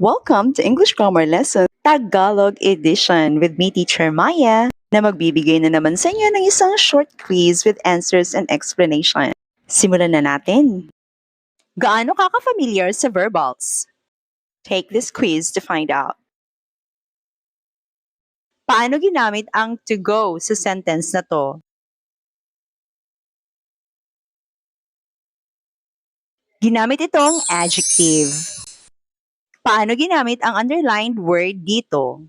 Welcome to English Grammar Lesson Tagalog Edition with me, Teacher Maya, na magbibigay na naman sa inyo ng isang short quiz with answers and explanation. Simulan na natin. Gaano ka ka-familiar sa verbals? Take this quiz to find out. Paano ginamit ang to go sa sentence na to? Ginamit itong adjective. Paano ginamit ang underlined word dito?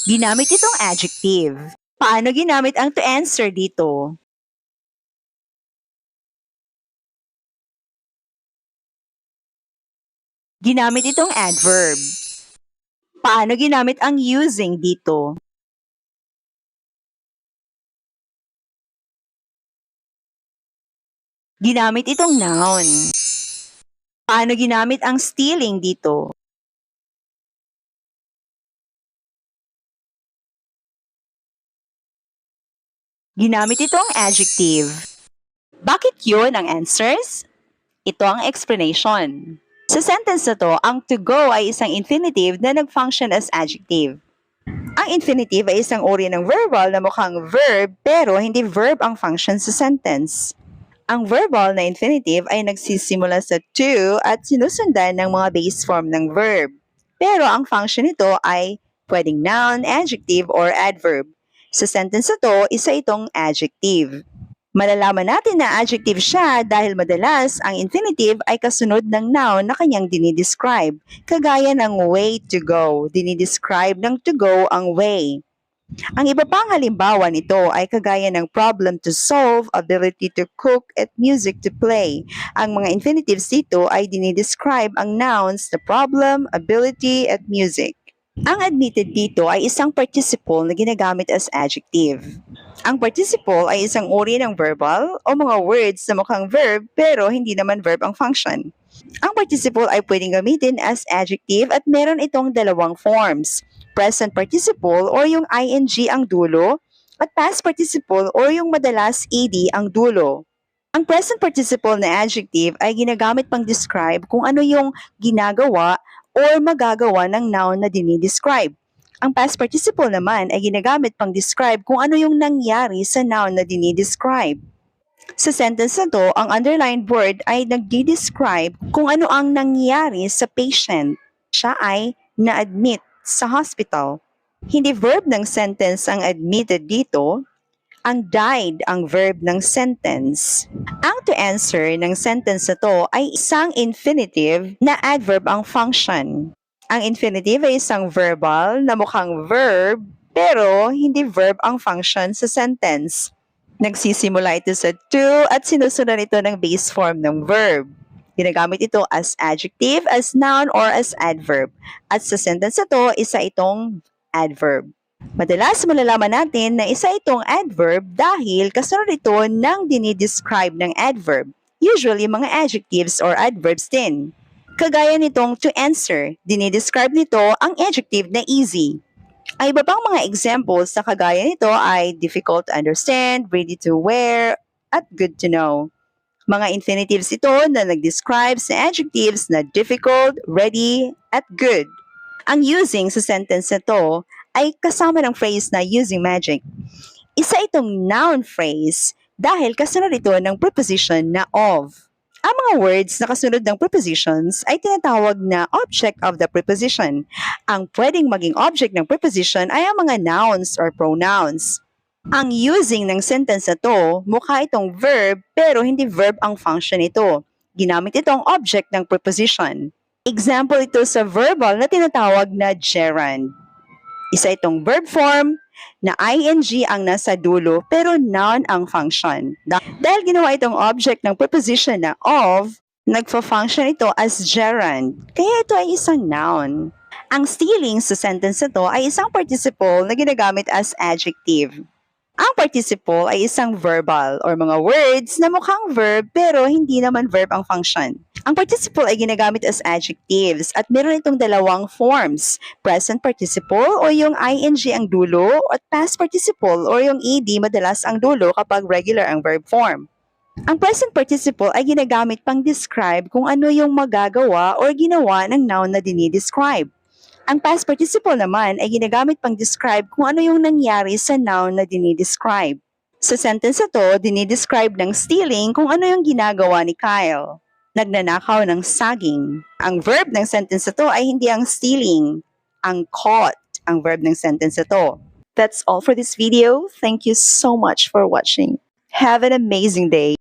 Ginamit itong adjective. Paano ginamit ang to answer dito? Ginamit itong adverb. Paano ginamit ang using dito? Ginamit itong noun. Paano ginamit ang stealing dito? Ginamit itong adjective. Bakit yun ang answers? Ito ang explanation. Sa sentence na to, ang to go ay isang infinitive na nag-function as adjective. Ang infinitive ay isang uri ng verbal na mukhang verb pero hindi verb ang function sa sentence. Ang verbal na infinitive ay nagsisimula sa to at sinusundan ng mga base form ng verb. Pero ang function nito ay pwedeng noun, adjective, or adverb. Sa sentence na to, isa itong adjective. Malalaman natin na adjective siya dahil madalas ang infinitive ay kasunod ng noun na kanyang dinidescribe. Kagaya ng way to go, dinidescribe ng to go ang way. Ang iba pang halimbawa nito ay kagaya ng problem to solve, ability to cook, at music to play. Ang mga infinitives dito ay dinidescribe ang nouns na problem, ability, at music. Ang admitted dito ay isang participle na ginagamit as adjective. Ang participle ay isang uri ng verbal o mga words na mukhang verb pero hindi naman verb ang function. Ang participle ay pwedeng gamitin as adjective at meron itong dalawang forms. Present participle or yung ing ang dulo at past participle or yung madalas ed ang dulo. Ang present participle na adjective ay ginagamit pang describe kung ano yung ginagawa or magagawa ng noun na dinidescribe. Ang past participle naman ay ginagamit pang describe kung ano yung nangyari sa noun na dinidescribe. Sa sentence na to, ang underlined word ay nagdi-describe kung ano ang nangyari sa patient. Siya ay na-admit sa hospital. Hindi verb ng sentence ang admitted dito, ang died ang verb ng sentence. Ang to answer ng sentence na to ay isang infinitive na adverb ang function. Ang infinitive ay isang verbal na mukhang verb pero hindi verb ang function sa sentence. Nagsisimula ito sa to at sinusunod ito ng base form ng verb. Ginagamit ito as adjective, as noun, or as adverb. At sa sentence na to, isa itong adverb. Madalas malalaman natin na isa itong adverb dahil kasunod ito ng dinidescribe ng adverb. Usually, mga adjectives or adverbs din. Kagaya nitong to answer, dinidescribe nito ang adjective na easy. Ang iba pang mga examples na kagaya nito ay difficult to understand, ready to wear, at good to know. Mga infinitives ito na nag-describe sa adjectives na difficult, ready, at good. Ang using sa sentence na to ay kasama ng phrase na using magic. Isa itong noun phrase dahil kasunod ito ng preposition na of. Ang mga words na kasunod ng prepositions ay tinatawag na object of the preposition. Ang pwedeng maging object ng preposition ay ang mga nouns or pronouns. Ang using ng sentence na to, mukha itong verb pero hindi verb ang function nito. Ginamit itong object ng preposition. Example ito sa verbal na tinatawag na gerund. Isa itong verb form na ing ang nasa dulo pero noun ang function. Dahil ginawa itong object ng preposition na of, nagfa-function ito as gerund. Kaya ito ay isang noun. Ang stealing sa sentence na to ay isang participle na ginagamit as adjective. Ang participle ay isang verbal or mga words na mukhang verb pero hindi naman verb ang function. Ang participle ay ginagamit as adjectives at meron itong dalawang forms, present participle o yung ing ang dulo at past participle o yung ed madalas ang dulo kapag regular ang verb form. Ang present participle ay ginagamit pang describe kung ano yung magagawa or ginawa ng noun na dinidescribe. Ang past participle naman ay ginagamit pang describe kung ano yung nangyari sa noun na dinidescribe. Sa sentence na to, dinidescribe ng stealing kung ano yung ginagawa ni Kyle. Nagnanakaw ng saging. Ang verb ng sentence na to ay hindi ang stealing, ang caught ang verb ng sentence na to. That's all for this video. Thank you so much for watching. Have an amazing day.